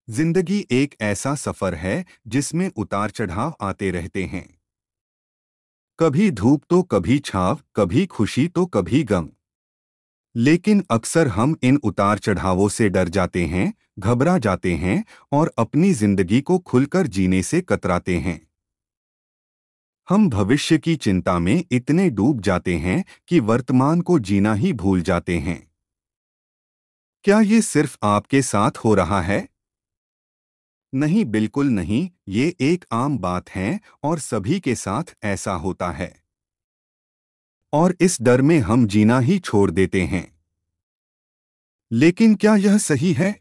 जिंदगी एक ऐसा सफर है जिसमें उतार चढ़ाव आते रहते हैं। कभी धूप तो कभी छाव, कभी खुशी तो कभी गम। लेकिन अक्सर हम इन उतार चढ़ावों से डर जाते हैं, घबरा जाते हैं और अपनी जिंदगी को खुलकर जीने से कतराते हैं। हम भविष्य की चिंता में इतने डूब जाते हैं कि वर्तमान को जीना ही भूल जाते हैं। क्या ये सिर्फ आपके साथ हो रहा है? नहीं, बिल्कुल नहीं, ये एक आम बात है और सभी के साथ ऐसा होता है। और इस डर में हम जीना ही छोड़ देते हैं। लेकिन क्या यह सही है?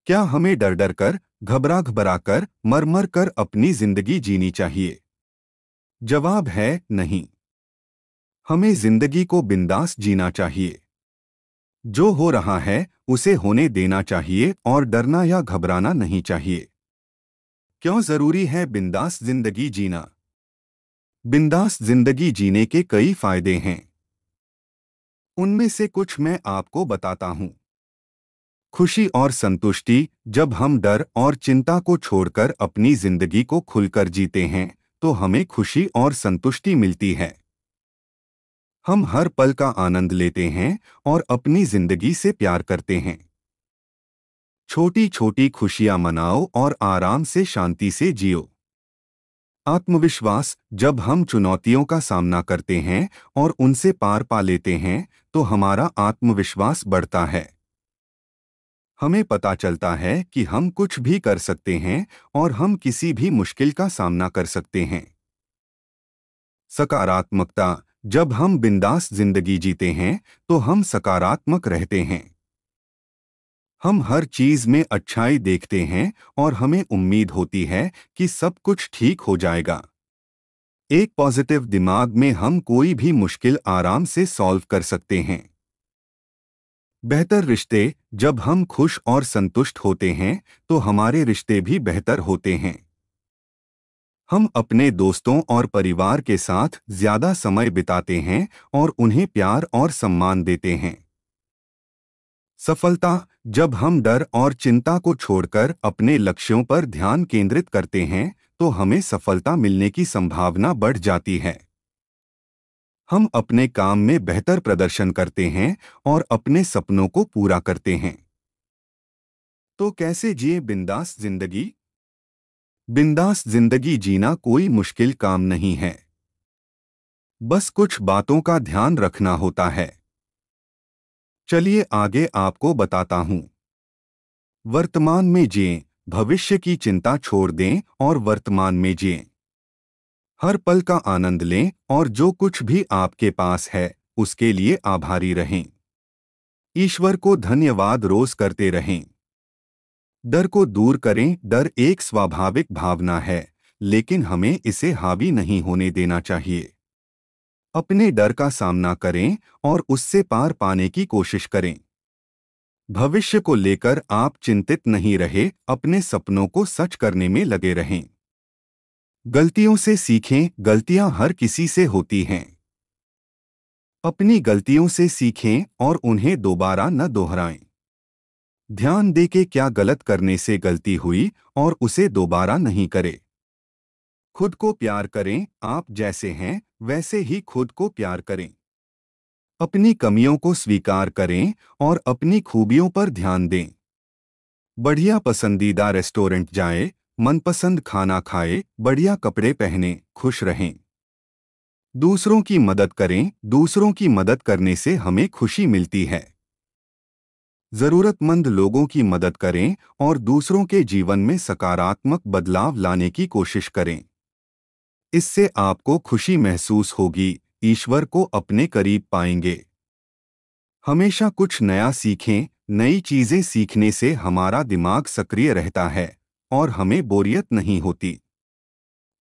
क्या हमें डर डर कर, घबरा घबरा कर, मर मर कर अपनी जिंदगी जीनी चाहिए? जवाब है नहीं। हमें जिंदगी को बिंदास जीना चाहिए। जो हो रहा है उसे होने देना चाहिए और डरना या घबराना नहीं चाहिए। क्यों जरूरी है बिंदास जिंदगी जीना? बिंदास जिंदगी जीने के कई फायदे हैं। उनमें से कुछ मैं आपको बताता हूं। खुशी और संतुष्टि। जब हम डर और चिंता को छोड़कर अपनी जिंदगी को खुलकर जीते हैं तो हमें खुशी और संतुष्टि मिलती है। हम हर पल का आनंद लेते हैं और अपनी जिंदगी से प्यार करते हैं। छोटी छोटी खुशियां मनाओ और आराम से शांति से जियो। आत्मविश्वास। जब हम चुनौतियों का सामना करते हैं और उनसे पार पा लेते हैं तो हमारा आत्मविश्वास बढ़ता है। हमें पता चलता है कि हम कुछ भी कर सकते हैं और हम किसी भी मुश्किल का सामना कर सकते हैं। सकारात्मकता। जब हम बिंदास जिंदगी जीते हैं तो हम सकारात्मक रहते हैं। हम हर चीज में अच्छाई देखते हैं और हमें उम्मीद होती है कि सब कुछ ठीक हो जाएगा। एक पॉजिटिव दिमाग में हम कोई भी मुश्किल आराम से सॉल्व कर सकते हैं। बेहतर रिश्ते। जब हम खुश और संतुष्ट होते हैं तो हमारे रिश्ते भी बेहतर होते हैं। हम अपने दोस्तों और परिवार के साथ ज्यादा समय बिताते हैं और उन्हें प्यार और सम्मान देते हैं। सफलता। जब हम डर और चिंता को छोड़कर अपने लक्ष्यों पर ध्यान केंद्रित करते हैं तो हमें सफलता मिलने की संभावना बढ़ जाती है। हम अपने काम में बेहतर प्रदर्शन करते हैं और अपने सपनों को पूरा करते हैं। तो कैसे जिए बिंदास जिंदगी? बिंदास जिंदगी जीना कोई मुश्किल काम नहीं है। बस कुछ बातों का ध्यान रखना होता है। चलिए आगे आपको बताता हूं। वर्तमान में जिएं। भविष्य की चिंता छोड़ दें और वर्तमान में जिएं। हर पल का आनंद लें और जो कुछ भी आपके पास है उसके लिए आभारी रहें। ईश्वर को धन्यवाद रोज करते रहें। डर को दूर करें। डर एक स्वाभाविक भावना है, लेकिन हमें इसे हावी नहीं होने देना चाहिए। अपने डर का सामना करें और उससे पार पाने की कोशिश करें। भविष्य को लेकर आप चिंतित नहीं रहे, अपने सपनों को सच करने में लगे रहें। गलतियों से सीखें। गलतियां हर किसी से होती हैं। अपनी गलतियों से सीखें और उन्हें दोबारा न दोहराएं। ध्यान दें कि क्या गलत करने से गलती हुई और उसे दोबारा नहीं करें। खुद को प्यार करें। आप जैसे हैं वैसे ही खुद को प्यार करें। अपनी कमियों को स्वीकार करें और अपनी खूबियों पर ध्यान दें। बढ़िया पसंदीदा रेस्टोरेंट जाएं, मनपसंद खाना खाएं, बढ़िया कपड़े पहनें, खुश रहें। दूसरों की मदद करें। दूसरों की मदद करने से हमें खुशी मिलती है। जरूरतमंद लोगों की मदद करें और दूसरों के जीवन में सकारात्मक बदलाव लाने की कोशिश करें। इससे आपको खुशी महसूस होगी, ईश्वर को अपने करीब पाएंगे। हमेशा कुछ नया सीखें। नई चीजें सीखने से हमारा दिमाग सक्रिय रहता है और हमें बोरियत नहीं होती।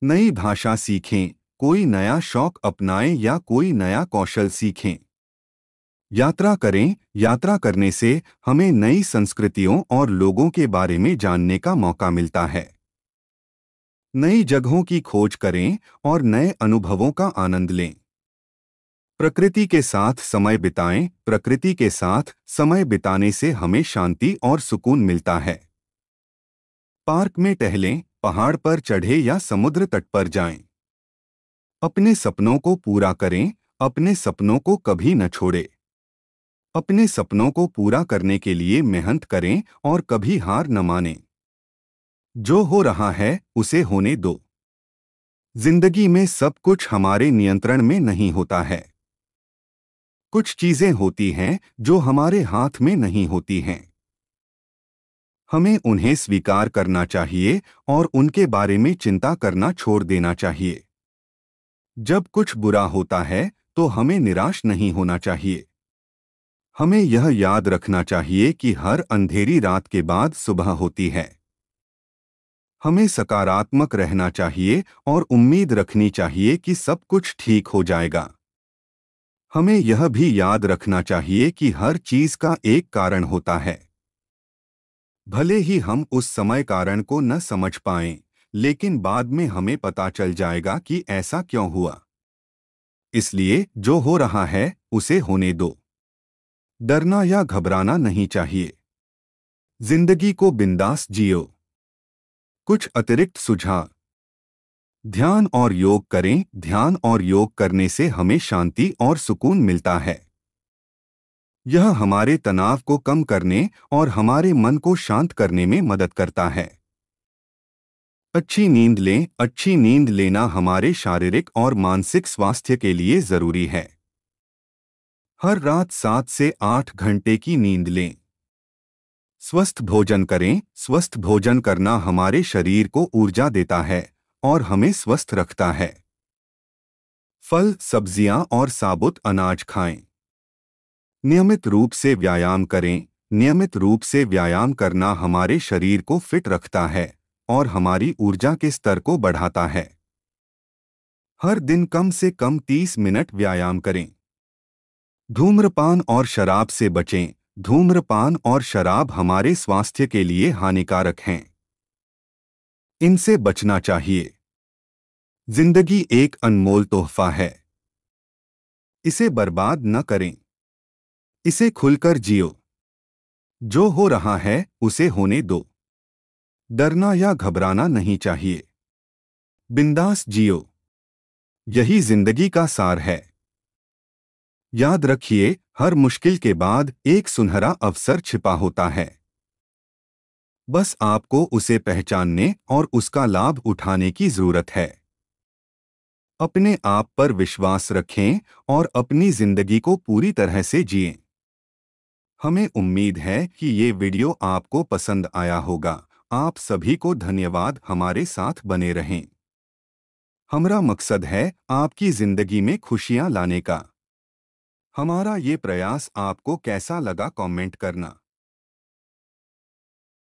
नई भाषा सीखें, कोई नया शौक अपनाएं या कोई नया कौशल सीखें। यात्रा करें। यात्रा करने से हमें नई संस्कृतियों और लोगों के बारे में जानने का मौका मिलता है। नई जगहों की खोज करें और नए अनुभवों का आनंद लें। प्रकृति के साथ समय बिताएं। प्रकृति के साथ समय बिताने से हमें शांति और सुकून मिलता है। पार्क में टहलें, पहाड़ पर चढ़े या समुद्र तट पर जाएं। अपने सपनों को पूरा करें, अपने सपनों को कभी न छोड़ें। अपने सपनों को पूरा करने के लिए मेहनत करें और कभी हार न मानें। जो हो रहा है उसे होने दो। जिंदगी में सब कुछ हमारे नियंत्रण में नहीं होता है। कुछ चीजें होती हैं जो हमारे हाथ में नहीं होती हैं। हमें उन्हें स्वीकार करना चाहिए और उनके बारे में चिंता करना छोड़ देना चाहिए। जब कुछ बुरा होता है तो हमें निराश नहीं होना चाहिए। हमें यह याद रखना चाहिए कि हर अंधेरी रात के बाद सुबह होती है। हमें सकारात्मक रहना चाहिए और उम्मीद रखनी चाहिए कि सब कुछ ठीक हो जाएगा। हमें यह भी याद रखना चाहिए कि हर चीज का एक कारण होता है। भले ही हम उस समय कारण को न समझ पाएं, लेकिन बाद में हमें पता चल जाएगा कि ऐसा क्यों हुआ। इसलिए जो हो रहा है उसे होने दो। डरना या घबराना नहीं चाहिए। जिंदगी को बिंदास जियो। कुछ अतिरिक्त सुझाव। ध्यान और योग करें। ध्यान और योग करने से हमें शांति और सुकून मिलता है। यह हमारे तनाव को कम करने और हमारे मन को शांत करने में मदद करता है। अच्छी नींद लें। अच्छी नींद लेना हमारे शारीरिक और मानसिक स्वास्थ्य के लिए जरूरी है। हर रात 7 से 8 घंटे की नींद लें। स्वस्थ भोजन करें। स्वस्थ भोजन करना हमारे शरीर को ऊर्जा देता है और हमें स्वस्थ रखता है। फल, सब्जियां और साबुत अनाज खाएं। नियमित रूप से व्यायाम करें। नियमित रूप से व्यायाम करना हमारे शरीर को फिट रखता है और हमारी ऊर्जा के स्तर को बढ़ाता है। हर दिन कम से कम 30 मिनट व्यायाम करें। धूम्रपान और शराब से बचें। धूम्रपान और शराब हमारे स्वास्थ्य के लिए हानिकारक हैं। इनसे बचना चाहिए। जिंदगी एक अनमोल तोहफा है। इसे बर्बाद न करें। इसे खुलकर जियो। जो हो रहा है उसे होने दो। डरना या घबराना नहीं चाहिए। बिंदास जियो। यही जिंदगी का सार है। याद रखिए, हर मुश्किल के बाद एक सुनहरा अवसर छिपा होता है। बस आपको उसे पहचानने और उसका लाभ उठाने की जरूरत है। अपने आप पर विश्वास रखें और अपनी जिंदगी को पूरी तरह से जिएं। हमें उम्मीद है कि ये वीडियो आपको पसंद आया होगा। आप सभी को धन्यवाद। हमारे साथ बने रहें। हमारा मकसद है आपकी जिंदगी में खुशियां लाने का। हमारा ये प्रयास आपको कैसा लगा कमेंट करना।